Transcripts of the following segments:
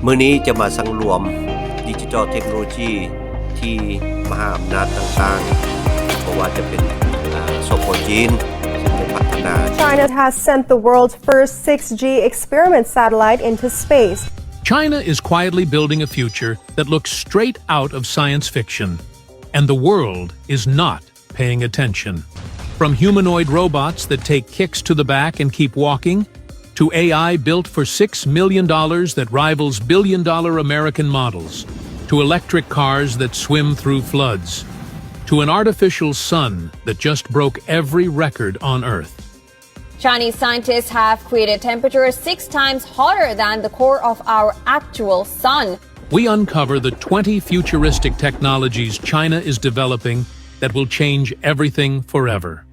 มื้อนี้จะมาสังรวมดิจิทัลเทคโนโลยีที่มหาอำนาจต่างๆเพราะว่าจะเป็นสปจีนซึ่งได้พัฒนา China has sent the world's first 6G experiment satellite into space. China is quietly building a future that looks straight out of science fiction, and the world is not paying attention. From humanoid robots that take kicks to the back and keep walking, to AI built for $6 million that rivals billion-dollar American models, to electric cars that swim through floods, to an artificial sun that just broke every record on Earth. Chinese scientists have created temperatures 6 times hotter than the core of our actual sun. We uncover the 20 futuristic technologies China is developing that will change everything forever.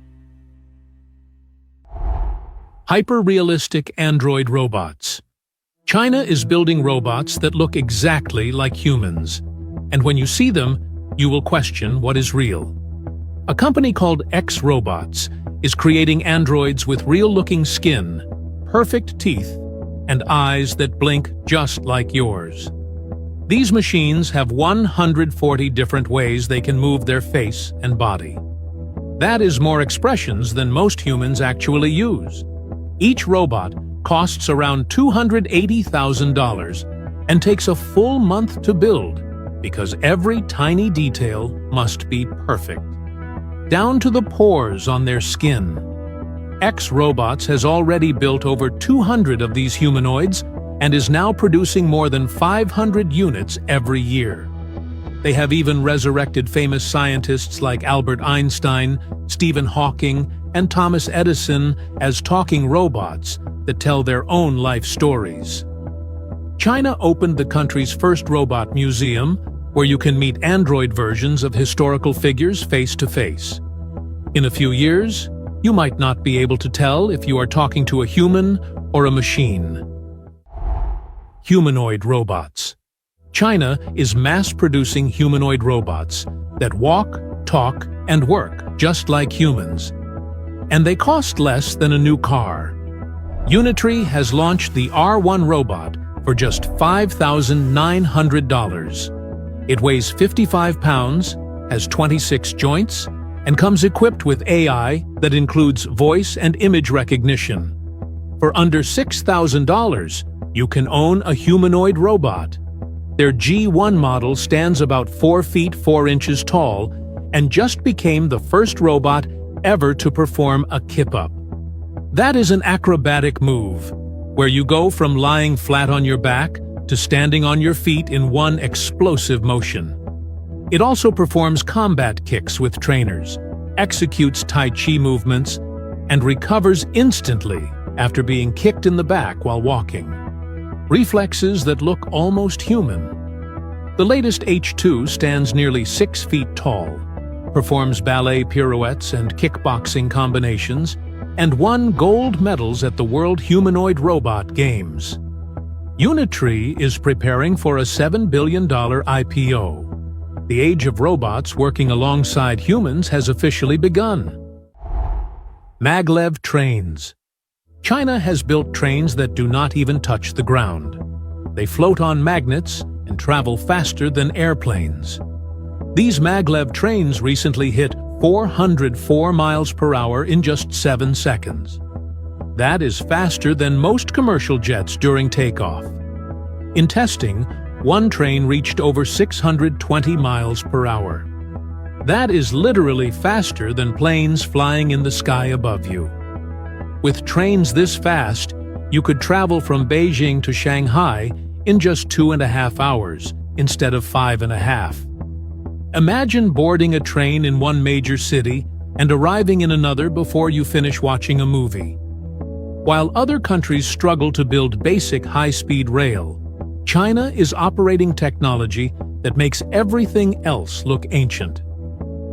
Hyper-realistic android robots. China is building robots that look exactly like humans, and when you see them, you will question what is real. A company called 𝐃𝐢𝐠𝐢𝐭𝐚𝐥 is creating androids with real-looking skin, perfect teeth, and eyes that blink just like yours. These machines have 140 different ways they can move their face and body. That is more expressions than most humans actually use. Each robot costs around $280,000 and takes a full month to build because every tiny detail must be perfect, down to the pores on their skin. 𝐃𝐢𝐠 has already built over 200 of these humanoids and is now producing more than 500 units every year. They have even resurrected famous scientists like Albert Einstein, Stephen Hawking, and Thomas Edison as talking robots that tell their own life stories. China opened the country's first robot museum, where you can meet android versions of historical figures face to face. In a few years, you might not be able to tell if you are talking to a human or a machine. Humanoid robots. China is mass-producing humanoid robots that walk, talk, and work just like humans. And they cost less than a new car. Unitree has launched the R1 robot for just $5,900. It weighs 55 pounds, has 26 joints, and comes equipped with AI that includes voice and image recognition. For under $6,000, you can own a humanoid robot. Their G1 model stands about 4 feet 4 inches tall and just became the first robot ever to perform a kip-up. That is an acrobatic move, where you go from lying flat on your back to standing on your feet in one explosive motion. It also performs combat kicks with trainers, executes Tai Chi movements, and recovers instantly after being kicked in the back while walking. Reflexes that look almost human. The latest H2 stands nearly 6 feet tall, performs ballet pirouettes and kickboxing combinations, and won gold medals at the World Humanoid Robot Games. Unitree is preparing for a $7 billion IPO. The age of robots working alongside humans has officially begun. Maglev trains. China has built trains that do not even touch the ground. They float on magnets and travel faster than airplanes. These maglev trains recently hit 404 miles per hour in just 7 seconds. That is faster than most commercial jets during takeoff. In testing, one train reached over 620 miles per hour. That is literally faster than planes flying in the sky above you. With trains this fast, you could travel from Beijing to Shanghai in just 2.5 hours instead of 5.5. Imagine boarding a train in one major city and arriving in another before you finish watching a movie. While other countries struggle to build basic high-speed rail, China is operating technology that makes everything else look ancient.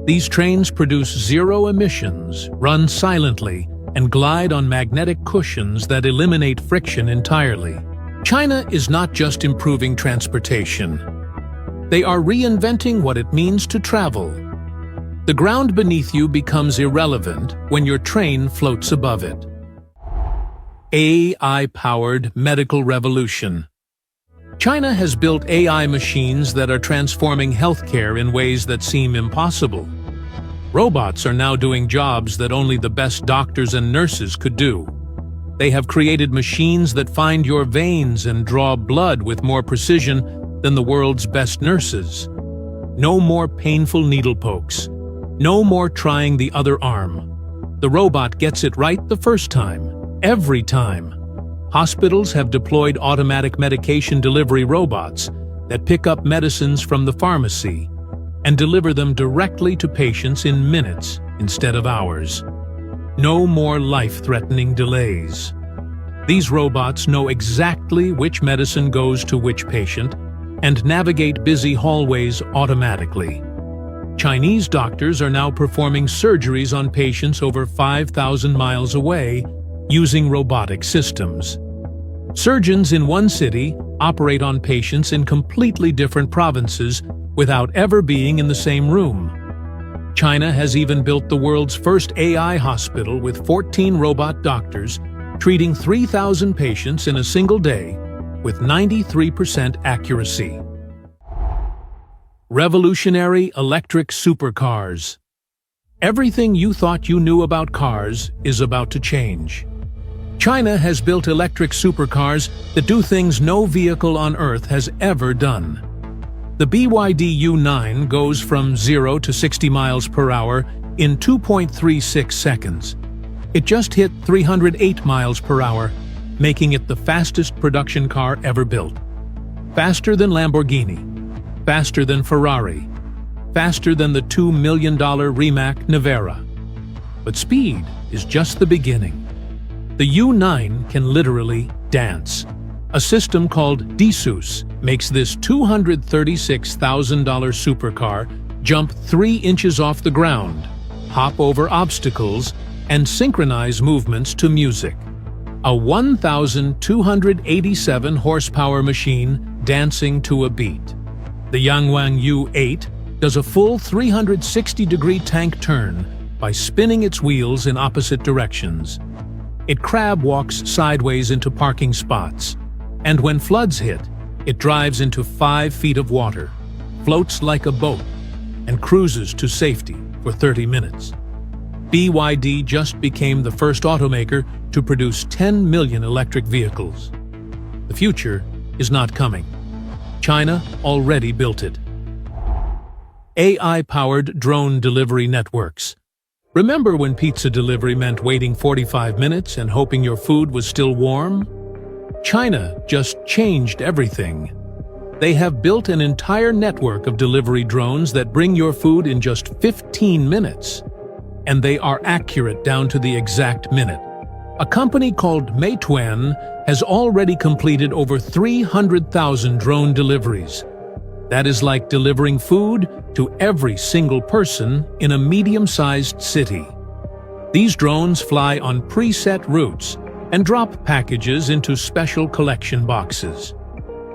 These trains produce zero emissions, run silently, and glide on magnetic cushions that eliminate friction entirely. China is not just improving transportation. They are reinventing what it means to travel. The ground beneath you becomes irrelevant when your train floats above it. AI-powered medical revolution. China has built AI machines that are transforming healthcare in ways that seem impossible. Robots are now doing jobs that only the best doctors and nurses could do. They have created machines that find your veins and draw blood with more precision than the world's best nurses. No more painful needle pokes. No more trying the other arm. The robot gets it right the first time, every time. Hospitals have deployed automatic medication delivery robots that pick up medicines from the pharmacy and deliver them directly to patients in minutes instead of hours. No more life-threatening delays. These robots know exactly which medicine goes to which patient and navigate busy hallways automatically. Chinese doctors are now performing surgeries on patients over 5,000 miles away using robotic systems. Surgeons in one city operate on patients in completely different provinces without ever being in the same room. China has even built the world's first AI hospital with 14 robot doctors treating 3,000 patients in a single day with 93% accuracy. Revolutionary electric supercars. Everything you thought you knew about cars is about to change. China has built electric supercars that do things no vehicle on Earth has ever done. The BYD U9 goes from 0 to 60 miles per hour in 2.36 seconds. It just hit 308 miles per hour, making it the fastest production car ever built. Faster than Lamborghini, faster than Ferrari, faster than the $2 million Rimac Nevera. But speed is just the beginning. The U9 can literally dance. A system called 𝐃𝐢𝐠𝐢𝐭𝐚𝐥 makes this $236,000 supercar jump 3 inches off the ground, hop over obstacles, and synchronize movements to music. A 1,287 horsepower machine dancing to a beat. The Yangwang U8 does a full 360-degree tank turn by spinning its wheels in opposite directions. It crab walks sideways into parking spots, and when floods hit, it drives into 5 feet of water, floats like a boat, and cruises to safety for 30 minutes. BYD just became the first automaker to produce 10 million electric vehicles. The future is not coming. China already built it. AI-powered drone delivery networks. Remember when pizza delivery meant waiting 45 minutes and hoping your food was still warm? China just changed everything. They have built an entire network of delivery drones that bring your food in just 15 minutes. And they are accurate down to the exact minute. A company called Meituan has already completed over 300,000 drone deliveries. That is like delivering food to every single person in a medium-sized city. These drones fly on preset routes and drop packages into special collection boxes.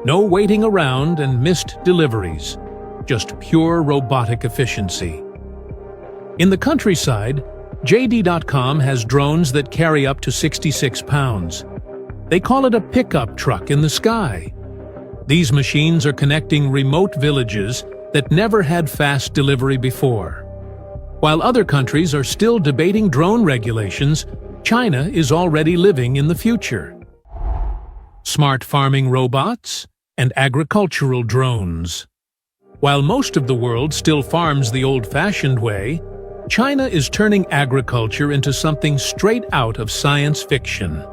No waiting around and missed deliveries, just pure robotic efficiency. In the countryside, JD.com has drones that carry up to 66 pounds. They call it a pickup truck in the sky. These machines are connecting remote villages that never had fast delivery before. While other countries are still debating drone regulations, China is already living in the future. Smart farming robots and agricultural drones. While most of the world still farms the old-fashioned way, China is turning agriculture into something straight out of science fiction.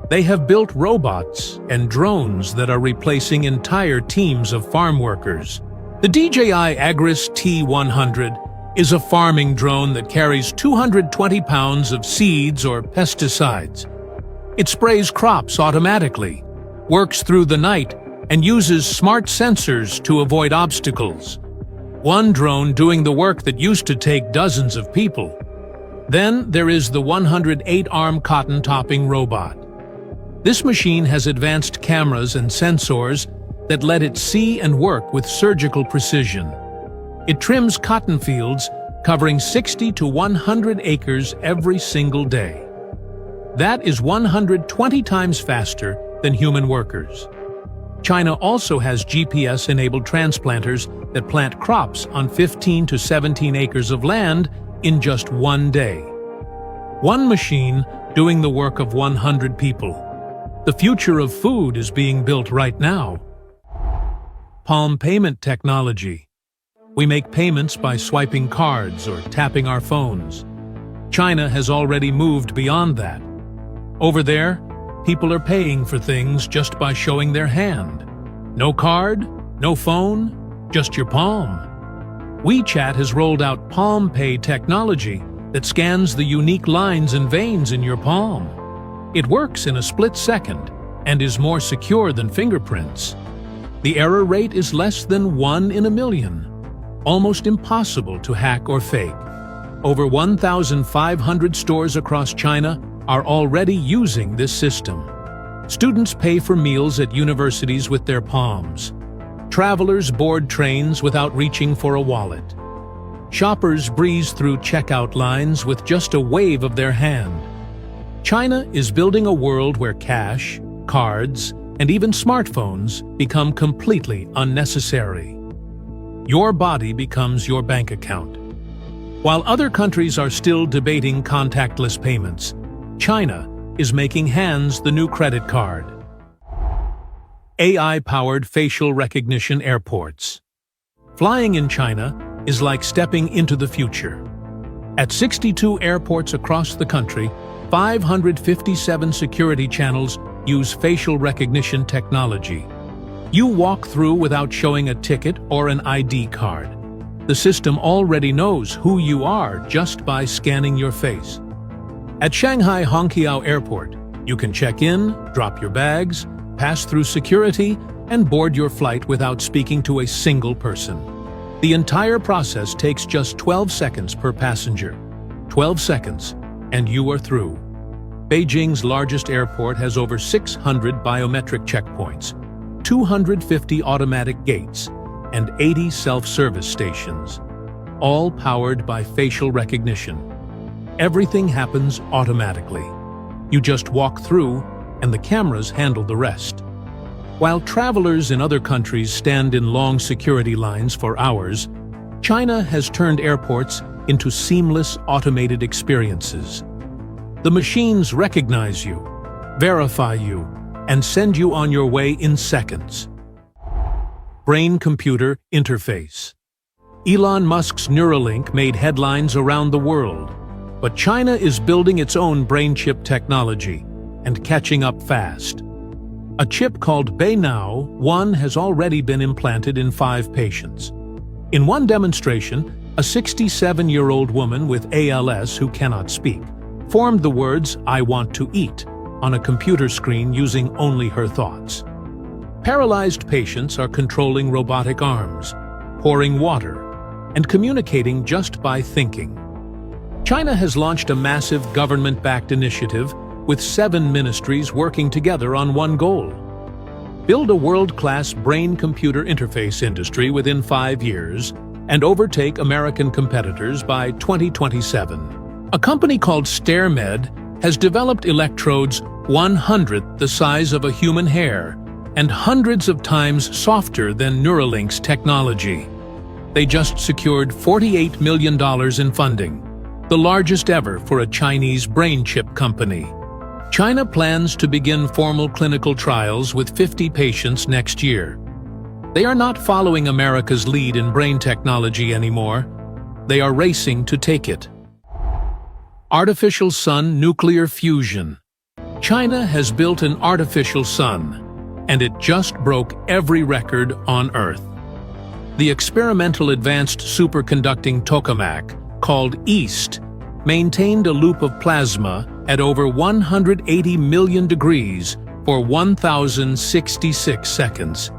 They have built robots and drones that are replacing entire teams of farm workers. The DJI Agris T100 is a farming drone that carries 220 pounds of seeds or pesticides. It sprays crops automatically, works through the night, and uses smart sensors to avoid obstacles. One drone doing the work that used to take dozens of people. Then there is the 108-arm cotton topping robot. This machine has advanced cameras and sensors that let it see and work with surgical precision. It trims cotton fields covering 60 to 100 acres every single day. That is 120 times faster than human workers. China also has GPS-enabled transplanters that plant crops on 15 to 17 acres of land in just one day. One machine doing the work of 100 people. The future of food is being built right now. Palm payment technology. We make payments by swiping cards or tapping our phones. China has already moved beyond that. Over there, people are paying for things just by showing their hand. No card, no phone, just your palm. WeChat has rolled out Palm Pay technology that scans the unique lines and veins in your palm. It works in a split second and is more secure than fingerprints. The error rate is less than 1 in a million. Almost impossible to hack or fake. Over 1,500 stores across China are already using this system. Students pay for meals at universities with their palms. Travelers board trains without reaching for a wallet. Shoppers breeze through checkout lines with just a wave of their hand. China is building a world where cash, cards, and even smartphones become completely unnecessary. Your body becomes your bank account. While other countries are still debating contactless payments, China is making hands the new credit card. AI-powered facial recognition airports. Flying in China is like stepping into the future. At 62 airports across the country, 557 security channels use facial recognition technology. You walk through without showing a ticket or an ID card. The system already knows who you are just by scanning your face. At Shanghai Hongqiao Airport, you can check in, drop your bags, pass through security, and board your flight without speaking to a single person. The entire process takes just 12 seconds per passenger. 12 seconds, and you are through. Beijing's largest airport has over 600 biometric checkpoints, 250 automatic gates, and 80 self-service stations, all powered by facial recognition. Everything happens automatically. You just walk through, and the cameras handle the rest. While travelers in other countries stand in long security lines for hours, China has turned airports into seamless automated experiences. The machines recognize you, verify you, and send you on your way in seconds. Brain-computer interface. Elon Musk's Neuralink made headlines around the world, but China is building its own brain chip technology and catching up fast. A chip called Beinow 1 has already been implanted in 5 patients. In one demonstration, a 67-year-old woman with ALS who cannot speak formed the words, "I want to eat," on a computer screen using only her thoughts. Paralyzed patients are controlling robotic arms, pouring water, and communicating just by thinking. China has launched a massive government-backed initiative with 7 ministries working together on one goal: build a world-class brain-computer interface industry within 5 years and overtake American competitors by 2027. A company called StairMed has developed electrodes 1/100th the size of a human hair and hundreds of times softer than Neuralink's technology. They just secured $48 million in funding, the largest ever for a Chinese brain chip company. China plans to begin formal clinical trials with 50 patients next year. They are not following America's lead in brain technology anymore. They are racing to take it. Artificial sun nuclear fusion. China has built an artificial sun, and it just broke every record on Earth. The experimental advanced superconducting tokamak, called EAST, maintained a loop of plasma at over 180 million degrees for 1,066 seconds.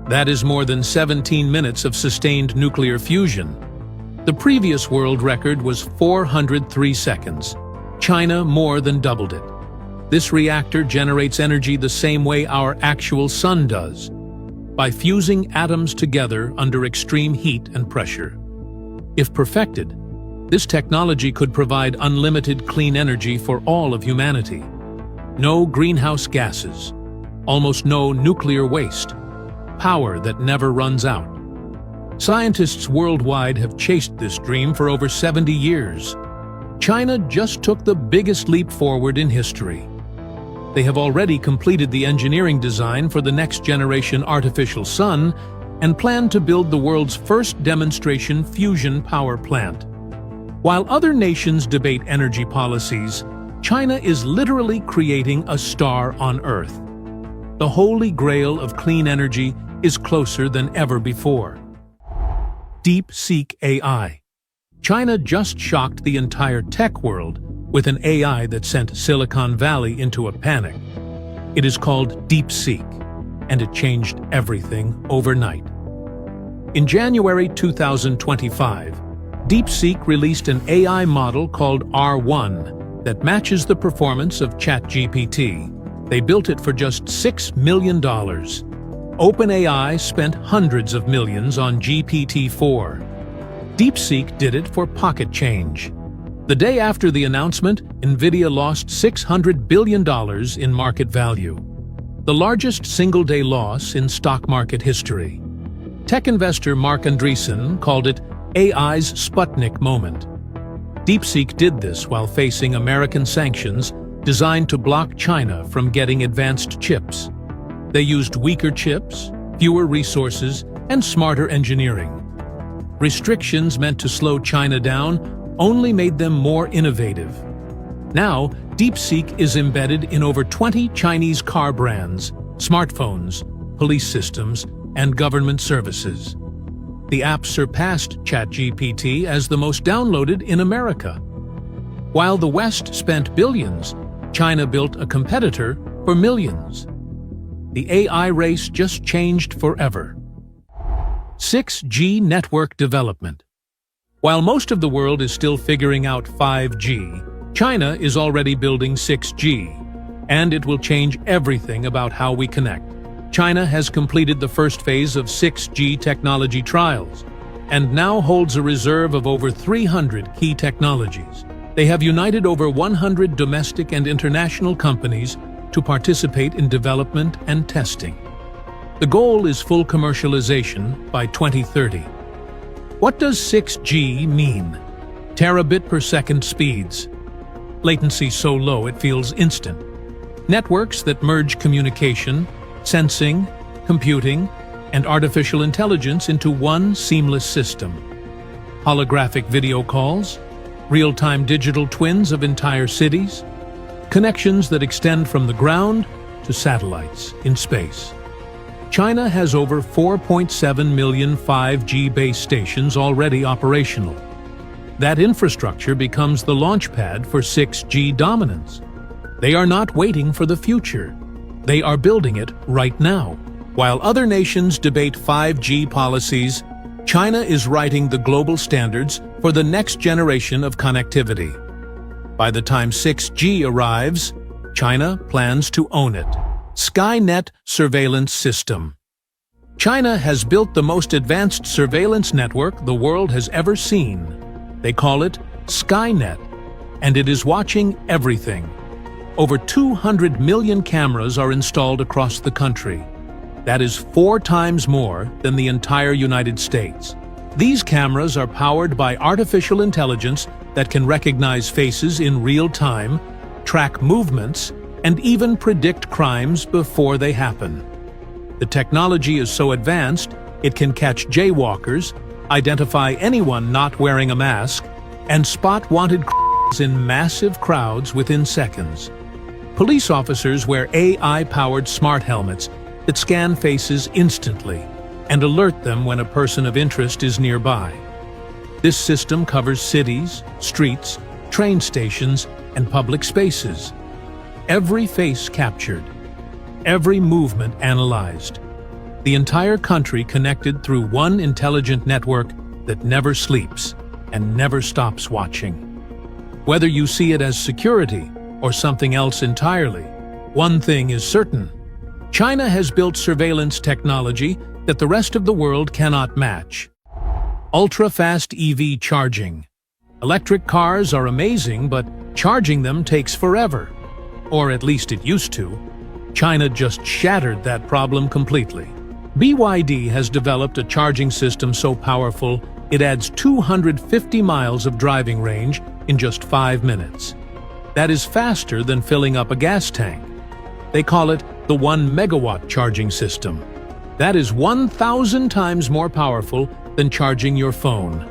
That is more than 17 minutes of sustained nuclear fusion. The previous world record was 403 seconds. China more than doubled it. This reactor generates energy the same way our actual sun does, by fusing atoms together under extreme heat and pressure. If perfected, this technology could provide unlimited clean energy for all of humanity. No greenhouse gases, almost no nuclear waste, power that never runs out. Scientists worldwide have chased this dream for over 70 years. China just took the biggest leap forward in history. They have already completed the engineering design for the next-generation artificial sun and plan to build the world's first demonstration fusion power plant. While other nations debate energy policies, China is literally creating a star on Earth. The holy grail of clean energy is closer than ever before. DeepSeek AI. China just shocked the entire tech world with an AI that sent Silicon Valley into a panic. It is called DeepSeek, and it changed everything overnight. In January 2025, DeepSeek released an AI model called R1 that matches the performance of ChatGPT. They built it for just $6 million. OpenAI spent hundreds of millions on GPT-4. DeepSeek did it for pocket change. The day after the announcement, NVIDIA lost $600 billion in market value, the largest single-day loss in stock market history. Tech investor Mark Andreessen called it AI's Sputnik moment. DeepSeek did this while facing American sanctions designed to block China from getting advanced chips. They used weaker chips, fewer resources, and smarter engineering. Restrictions meant to slow China down only made them more innovative. Now, DeepSeek is embedded in over 20 Chinese car brands, smartphones, police systems, and government services. The app surpassed ChatGPT as the most downloaded in America. While the West spent billions, China built a competitor for millions. The AI race just changed forever. 6G network development. While most of the world is still figuring out 5G, China is already building 6G, and it will change everything about how we connect. China has completed the first phase of 6G technology trials, and now holds a reserve of over 300 key technologies. They have united over 100 domestic and international companies to participate in development and testing. The goal is full commercialization by 2030. What does 6G mean? Terabit per second speeds. Latency so low it feels instant. Networks that merge communication, sensing, computing, and artificial intelligence into one seamless system. Holographic video calls, real-time digital twins of entire cities, connections that extend from the ground to satellites in space. China has over 4.7 million 5G base stations already operational. That infrastructure becomes the launchpad for 6G dominance. They are not waiting for the future. They are building it right now. While other nations debate 5G policies, China is writing the global standards for the next generation of connectivity. By the time 6G arrives, China plans to own it. Skynet surveillance system. China has built the most advanced surveillance network the world has ever seen. They call it Skynet, and it is watching everything. Over 200 million cameras are installed across the country. That is 4 times more than the entire United States. These cameras are powered by artificial intelligence that can recognize faces in real time, track movements, and even predict crimes before they happen. The technology is so advanced, it can catch jaywalkers, identify anyone not wearing a mask, and spot wanted criminals in massive crowds within seconds. Police officers wear AI-powered smart helmets that scan faces instantly and alert them when a person of interest is nearby. This system covers cities, streets, train stations, and public spaces. Every face captured, every movement analyzed. The entire country connected through one intelligent network that never sleeps and never stops watching. Whether you see it as security or something else entirely, one thing is certain. China has built surveillance technology that the rest of the world cannot match. Ultra-fast EV charging. Electric cars are amazing, but charging them takes forever. Or at least it used to. China just shattered that problem completely. BYD has developed a charging system so powerful it adds 250 miles of driving range in just 5 minutes. That is faster than filling up a gas tank. They call it the 1 megawatt charging system. That is 1,000 times more powerful than charging your phone.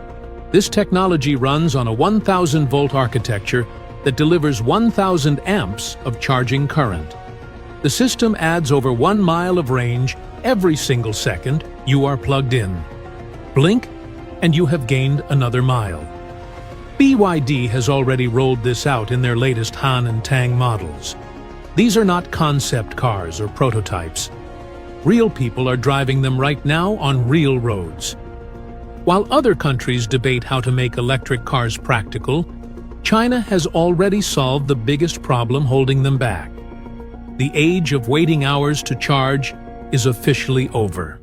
This technology runs on a 1,000-volt architecture that delivers 1,000 amps of charging current. The system adds over 1 mile of range every single second you are plugged in. Blink, and you have gained another mile. BYD has already rolled this out in their latest Han and Tang models. These are not concept cars or prototypes. Real people are driving them right now on real roads. While other countries debate how to make electric cars practical, China has already solved the biggest problem holding them back. The age of waiting hours to charge is officially over.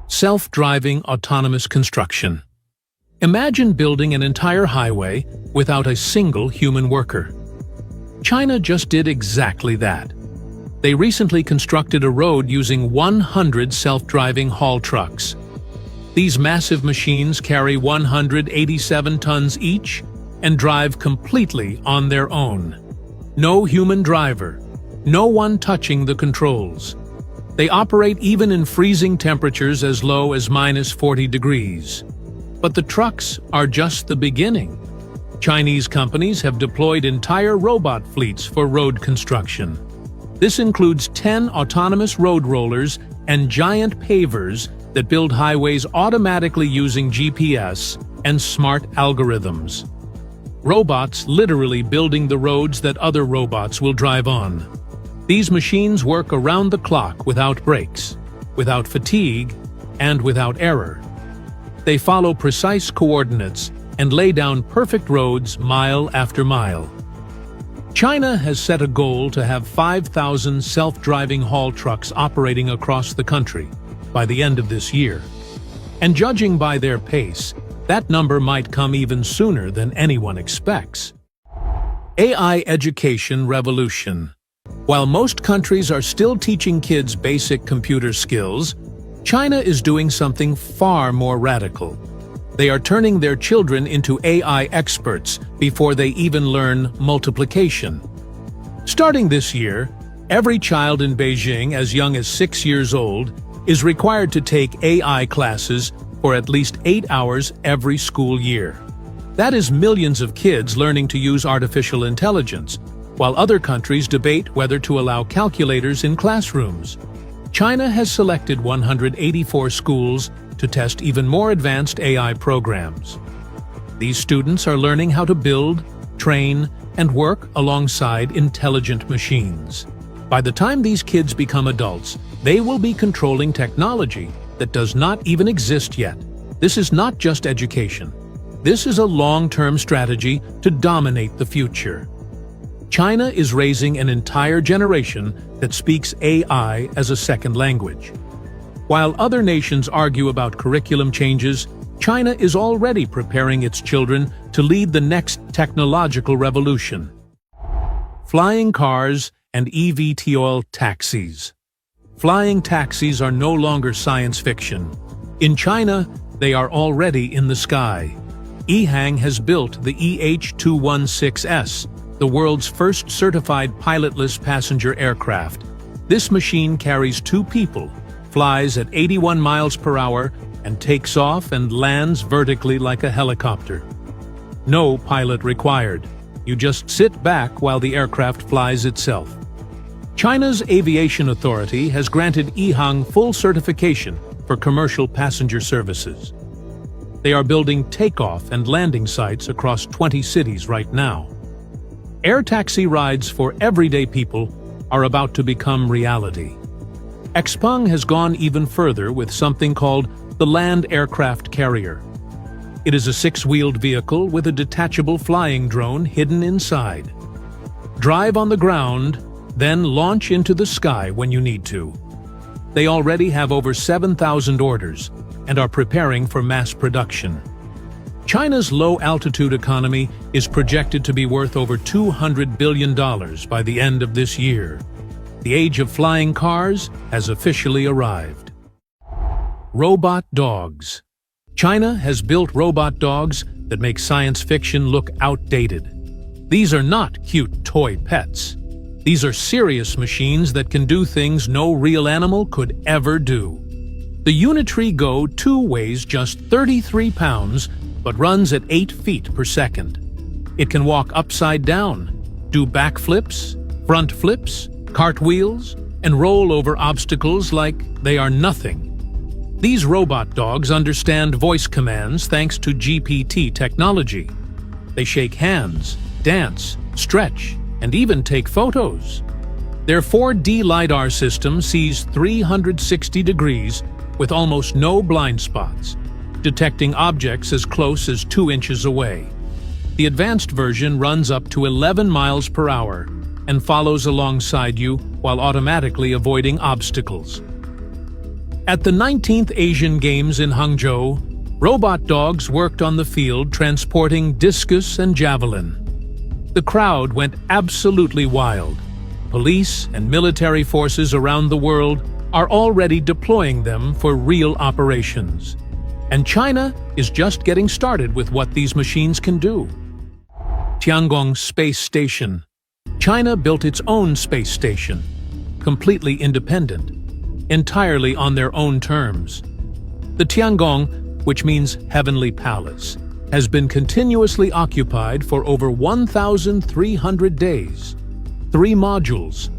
Self-driving autonomous construction. Imagine building an entire highway without a single human worker. China just did exactly that. They recently constructed a road using 100 self-driving haul trucks. These massive machines carry 187 tons each and drive completely on their own. No human driver, no one touching the controls. They operate even in freezing temperatures as low as -40 degrees. But the trucks are just the beginning. Chinese companies have deployed entire robot fleets for road construction. This includes 10 autonomous road rollers and giant pavers that build highways automatically using GPS and smart algorithms. Robots literally building the roads that other robots will drive on. These machines work around the clock without breaks, without fatigue, and without error. They follow precise coordinates and lay down perfect roads mile after mile. China has set a goal to have 5,000 self-driving haul trucks operating across the country by the end of this year. And judging by their pace, that number might come even sooner than anyone expects. AI education revolution. While most countries are still teaching kids basic computer skills, China is doing something far more radical. They are turning their children into AI experts before they even learn multiplication. Starting this year, every child in Beijing as young as 6 years old is required to take AI classes for at least 8 hours every school year. That is millions of kids learning to use artificial intelligence, while other countries debate whether to allow calculators in classrooms. China has selected 184 schools to test even more advanced AI programs. These students are learning how to build, train, and work alongside intelligent machines. By the time these kids become adults, they will be controlling technology that does not even exist yet. This is not just education. This is a long-term strategy to dominate the future. China is raising an entire generation that speaks AI as a second language. While other nations argue about curriculum changes, China is already preparing its children to lead the next technological revolution. Flying cars and eVTOL taxis. Flying taxis are no longer science fiction. In China, they are already in the sky. EHang has built the EH216S, the world's first certified pilotless passenger aircraft. This machine carries 2 people, flies at 81 miles per hour, and takes off and lands vertically like a helicopter. No pilot required. You just sit back while the aircraft flies itself. China's aviation authority has granted EHang full certification for commercial passenger services. They are building takeoff and landing sites across 20 cities right now. Air taxi rides for everyday people are about to become reality. XPeng has gone even further with something called the Land Aircraft Carrier. It is a 6-wheeled vehicle with a detachable flying drone hidden inside. Drive on the ground, then launch into the sky when you need to. They already have over 7,000 orders and are preparing for mass production. China's low-altitude economy is projected to be worth over $200 billion by the end of this year. The age of flying cars has officially arrived. Robot dogs. China has built robot dogs that make science fiction look outdated. These are not cute toy pets. These are serious machines that can do things no real animal could ever do. The Unitree Go 2 weighs just 33 pounds, but runs at 8 feet per second. It can walk upside down, do backflips, front flips, cartwheels, and roll over obstacles like they are nothing. These robot dogs understand voice commands thanks to GPT technology. They shake hands, dance, stretch, and even take photos. Their 4D LiDAR system sees 360 degrees with almost no blind spots, detecting objects as close as 2 inches away. The advanced version runs up to 11 miles per hour and follows alongside you while automatically avoiding obstacles. At the 19th Asian Games in Hangzhou, robot dogs worked on the field transporting discus and javelin. The crowd went absolutely wild. Police and military forces around the world are already deploying them for real operations. And China is just getting started with what these machines can do. Tiangong Space Station. China built its own space station, completely independent, entirely on their own terms. The Tiangong, which means Heavenly Palace, has been continuously occupied for over 1,300 days. 3 modules,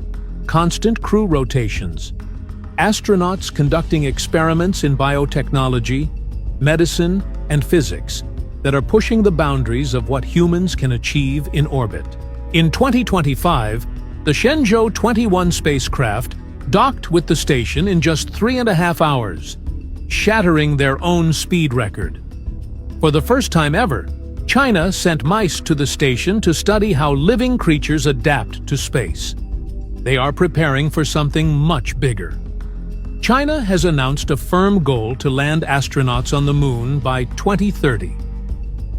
constant crew rotations, astronauts conducting experiments in biotechnology, medicine, and physics that are pushing the boundaries of what humans can achieve in orbit. In 2025, the Shenzhou 21 spacecraft docked with the station in just 3.5 hours, shattering their own speed record. For the first time ever, China sent mice to the station to study how living creatures adapt to space. They are preparing for something much bigger. China has announced a firm goal to land astronauts on the moon by 2030.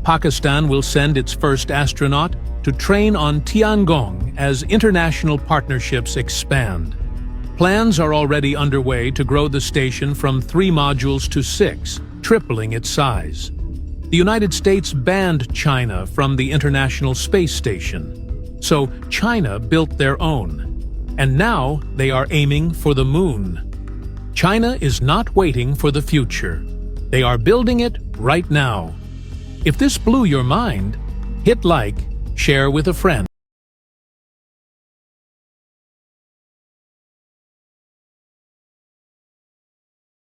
Pakistan will send its first astronaut to train on Tiangong as international partnerships expand. Plans are already underway to grow the station from 3 modules to 6, tripling its size. The United States banned China from the International Space Station, so China built their own, and now they are aiming for the moon. China is not waiting for the future. They are building it right now. If this blew your mind, hit like, share with a friend.